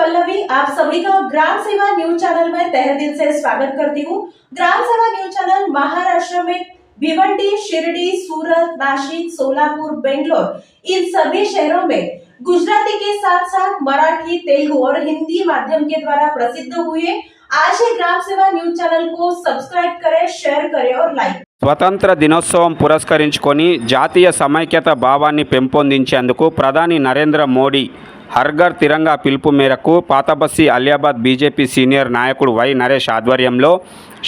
पल्लवी आप सभी का ग्राम सेवा न्यूज चैनल में तहे दिल से स्वागत करती हूँ। ग्राम सेवा न्यूज चैनल महाराष्ट्र में भिवंडी, शिरडी, सूरत, नासिक, सोलापुर, बेंगलोर इन सभी शहरों में गुजराती के साथ साथ मराठी, तेलुगु और हिंदी माध्यम के द्वारा प्रसिद्ध हुए। आज ही ग्राम सेवा न्यूज चैनल को सब्सक्राइब करें, शेयर करें और लाइक। స్వతంత్ర దినోత్సవం పురస్కరించుకొని జాతీయ సమైక్యత భావాన్ని పెంపొందించేందుకు ప్రధాని నరేంద్ర మోడీ హర్ఘర్ తిరంగా పిలుపు మేరకు పాతబస్తీ అలియాబాద్ బీజేపీ సీనియర్ నాయకుడు వై నరేష్ ఆధ్వర్యంలో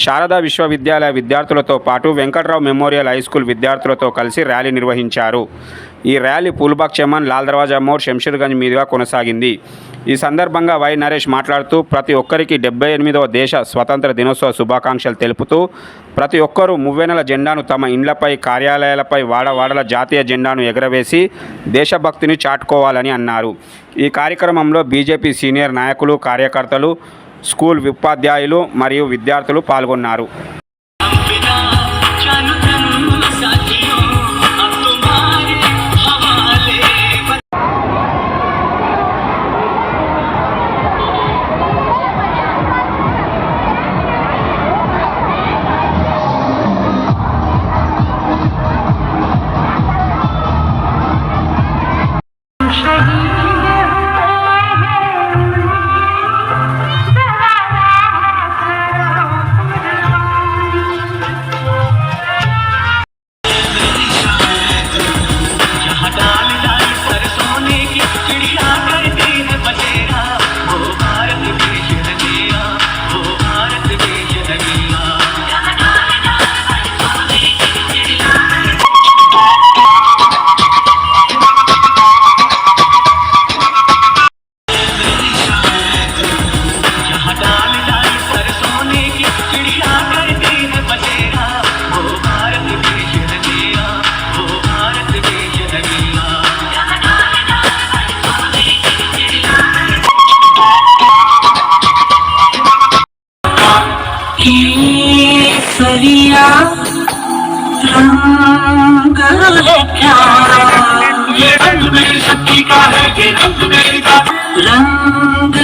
శారదా విశ్వవిద్యాలయ విద్యార్థులతో పాటు వెంకట్రావు మెమోరియల్ హై స్కూల్ విద్యార్థులతో కలిసి ర్యాలీ నిర్వహించారు। ఈ ర్యాలీ పూల్బాగ్ చమన్, లాల్ దర్వాజా మోడ్, శంషీర్గంజ్ మీదుగా కొనసాగింది। ఈ సందర్భంగా వై నరేష్ మాట్లాడుతూ ప్రతి ఒక్కరికి 78వ దేశ స్వతంత్ర దినోత్సవ శుభాకాంక్షలు తెలుపుతూ ప్రతి ఒక్కరూ మువ్వెనెల జెండాను తమ ఇండ్లపై, కార్యాలయాలపై వాడవాడల జాతీయ జెండాను ఎగరవేసి దేశభక్తిని చాటుకోవాలని అన్నారు। ఈ కార్యక్రమంలో బీజేపీ సీనియర్ నాయకులు, కార్యకర్తలు, స్కూల్ ఉపాధ్యాయులు మరియు విద్యార్థులు పాల్గొన్నారు। सरिया रंग है क्या, ये रंग मेरी शक्ति का है, ये रंग मेरी का रंग